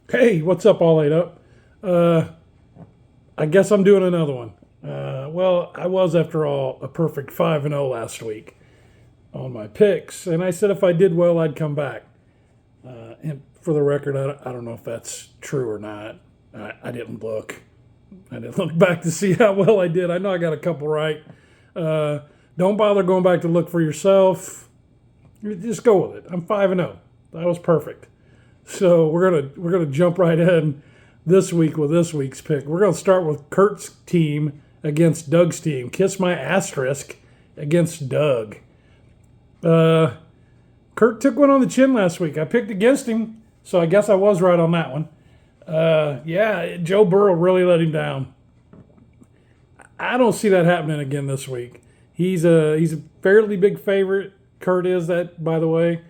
Hey, what's up, all ate up? Uh, I guess I'm doing another one. Well, I was, after all, a perfect 5-0 last week on my picks, and I said if I did well, I'd come back. And for the record, I don't know if that's true or not. I didn't look. I didn't look back to see how well I did. I know I got a couple right. Uh, don't bother going back to look for yourself. Just go with it. I'm 5-0. That was perfect. So we're gonna jump right in this week with this week's pick. We're gonna start with Kurt's team against Doug's team. Kiss my asterisk against Doug. Uh, Kurt took one on the chin last week. I picked against him, so I guess I was right on that one. Yeah, Joe Burrow really let him down. I don't see that happening again this week. He's a fairly big favorite. Kurt is that, by the way.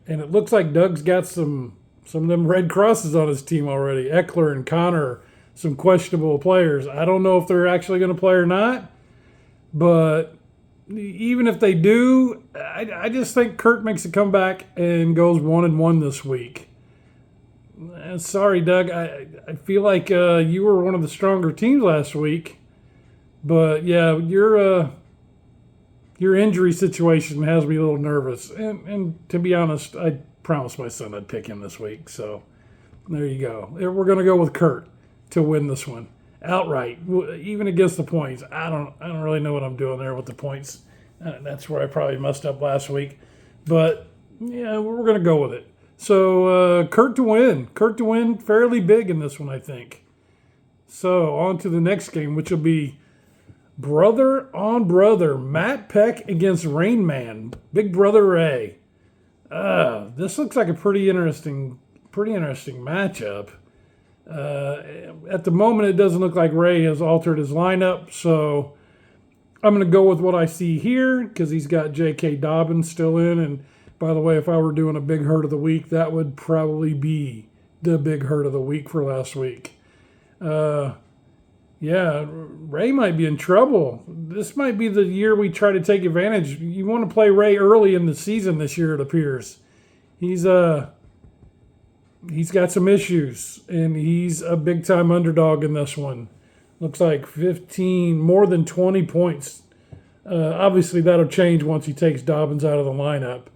And it looks like Doug's got some of them red crosses on his team already. Eckler and Connor, some questionable players. I don't know if they're actually going to play or not, but even if they do, I just think Kurt makes a comeback and goes 1-1 this week. Sorry, Doug. I feel like you were one of the stronger teams last week, but yeah, your injury situation has me a little nervous. And to be honest, I promised my son I'd pick him this week. So there you go. We're going to go with Kurt to win this one outright, even against the points. I don't really know what I'm doing there with the points. That's where I probably messed up last week. But yeah, we're going to go with it. So Kurt to win. Kurt to win fairly big in this one, I think. So on to the next game, which will be brother on brother, Matt Peck against Rain Man, Big Brother Ray. This looks like a pretty interesting matchup. At the moment, it doesn't look like Ray has altered his lineup, so I'm going to go with what I see here because he's got J.K. Dobbins still in. And by the way, if I were doing a big hurt of the week, that would probably be the big hurt of the week for last week. Yeah, Ray might be in trouble. This might be the year we try to take advantage. You want to play Ray early in the season this year, it appears. He's got some issues, and he's a big time underdog in this one. Looks like 15, more than 20 points. Obviously, that'll change once he takes Dobbins out of the lineup.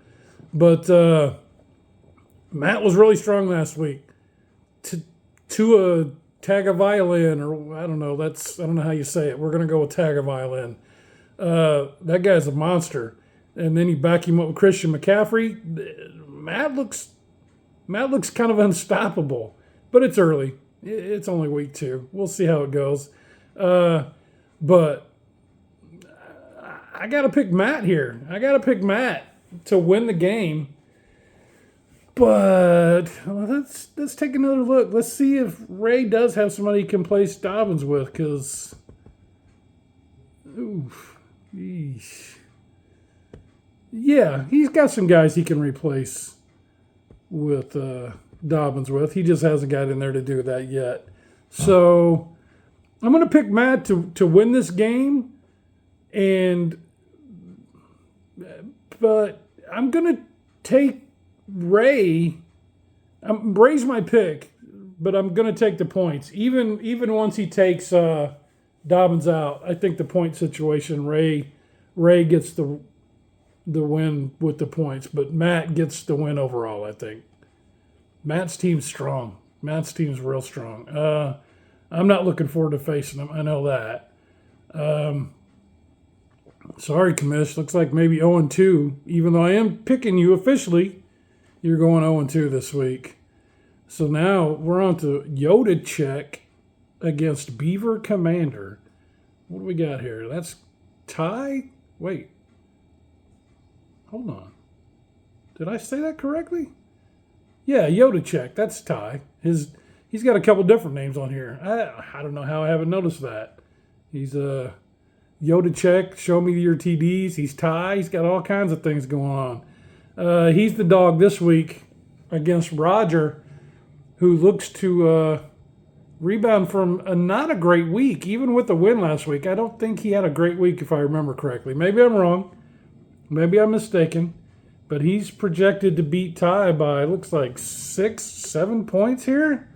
But Matt was really strong last week. To Tagovailoa, or I don't know. I don't know how you say it. We're gonna go with Tagovailoa. That guy's a monster. And then you back him up with Christian McCaffrey. Matt looks kind of unstoppable, but it's early. It's only week 2. We'll see how it goes. But I got to pick Matt here. I got to pick Matt to win the game. But let's take another look. Let's see if Ray does have somebody he can place Dobbins with, because yeah, he's got some guys he can replace with Dobbins with. He just hasn't got in there to do that yet. So I'm going to pick Matt to win this game, but I'm going to take Ray. Ray's my pick, but I'm going to take the points. Even once he takes Dobbins out, I think the point situation, Ray gets the win with the points, but Matt gets the win overall, I think. Matt's team's strong. Matt's team's real strong. I'm not looking forward to facing him. I know that. Sorry, Commish. Looks like maybe 0-2, even though I am picking you officially. You're going 0-2 this week. So now we're on to Yoda check against Beaver Commander. What do we got here? That's Ty? Wait. Hold on. Did I say that correctly? Yeah, Yoda check. That's Ty. He's got a couple different names on here. I don't know how I haven't noticed that. He's Yoda check. Show me your TDs. He's Ty. He's got all kinds of things going on. He's the dog this week against Roger, who looks to rebound from not a great week, even with the win last week. I don't think he had a great week, if I remember correctly. Maybe I'm wrong. Maybe I'm mistaken. but he's projected to beat Ty by, looks like 6, 7 points here.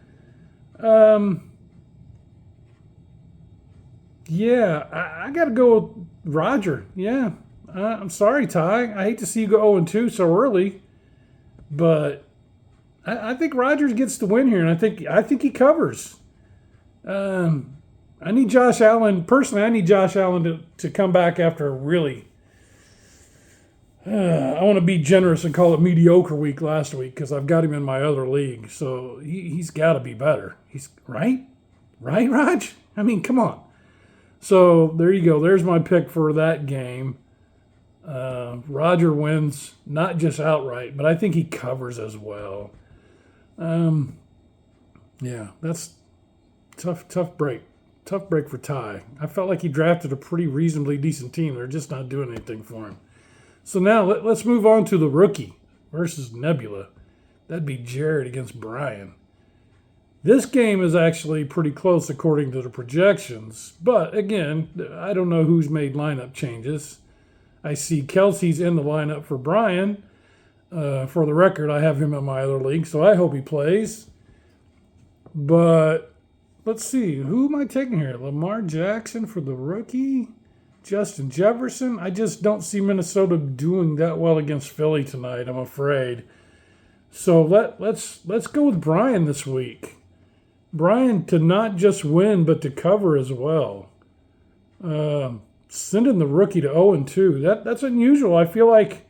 Yeah, I got to go with Roger. Yeah, I'm sorry, Ty. I hate to see you go 0-2 so early, but I think Rogers gets the win here, and I think he covers. I need Josh Allen. Personally, I need Josh Allen to come back after a really, I want to be generous and call it mediocre week last week because I've got him in my other league. So he's got to be better. He's right? Right, Raj? I mean, come on. So there you go. There's my pick for that game. Roger wins, not just outright, but I think he covers as well. Yeah, that's tough break. Tough break for Ty. I felt like he drafted a pretty reasonably decent team. They're just not doing anything for him. So now let's move on to the rookie versus Nebula. That'd be Jared against Brian. This game is actually pretty close according to the projections. But again, I don't know who's made lineup changes. I see Kelsey's in the lineup for Brian. For the record, I have him in my other league, so I hope he plays. But let's see. Who am I taking here? Lamar Jackson for the rookie? Justin Jefferson? I just don't see Minnesota doing that well against Philly tonight, I'm afraid. So let's go with Brian this week. Brian to not just win, but to cover as well. Sending the rookie to 0-2. That's unusual. I feel like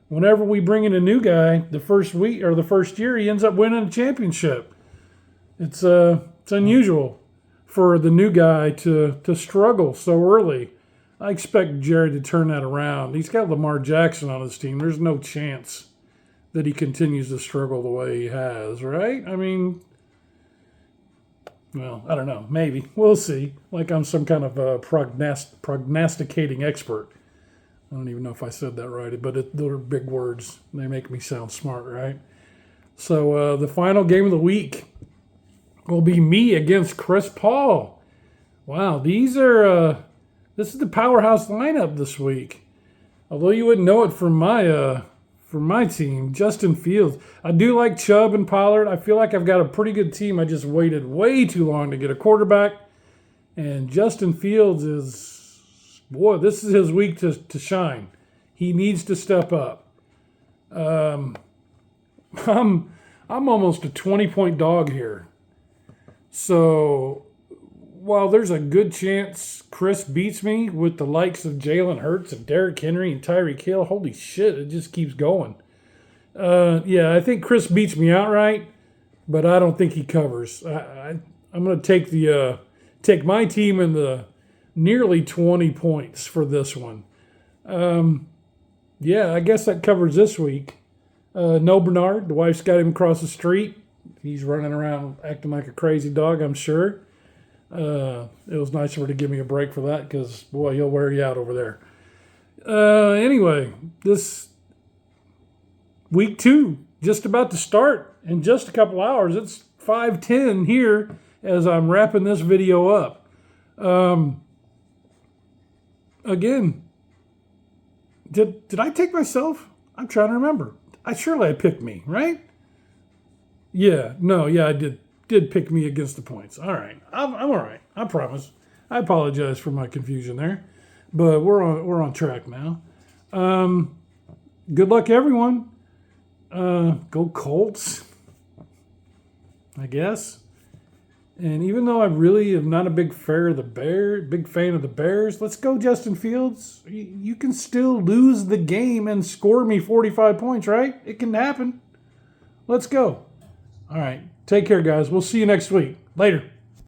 whenever we bring in a new guy, the first week or the first year, he ends up winning a championship. It's unusual for the new guy to struggle so early. I expect Jared to turn that around. He's got Lamar Jackson on his team. There's no chance that he continues to struggle the way he has, right? I mean, well, I don't know. Maybe. We'll see. Like I'm some kind of prognosticating expert. I don't even know if I said that right, but those are big words. They make me sound smart, right? So the final game of the week will be me against Chris Paul. Wow, this is the powerhouse lineup this week. Although you wouldn't know it from my team, Justin Fields. I do like Chubb and Pollard. I feel like I've got a pretty good team. I just waited way too long to get a quarterback. And Justin Fields this is his week to shine. He needs to step up. I'm almost a 20-point dog here. So while there's a good chance Chris beats me with the likes of Jalen Hurts and Derrick Henry and Tyreek Hill, holy shit, it just keeps going. Yeah, I think Chris beats me outright, but I don't think he covers. I'm going to take my team in the nearly 20 points for this one. Yeah, I guess that covers this week. No Bernard, the wife's got him across the street. He's running around acting like a crazy dog, I'm sure. It was nice of her to give me a break for that because, boy, he'll wear you out over there. Anyway, this week 2, just about to start in just a couple hours. It's 5:10 here as I'm wrapping this video up. Again, did I take myself? I'm trying to remember. I picked me, right? Yeah, I did pick me against the points. All right, I'm all right. I promise. I apologize for my confusion there, but we're on track now. Good luck, everyone. Go Colts, I guess. And even though I really am not a big fan of the Bears, let's go Justin Fields. You can still lose the game and score me 45 points, right? It can happen. Let's go. All right. Take care, guys. We'll see you next week. Later.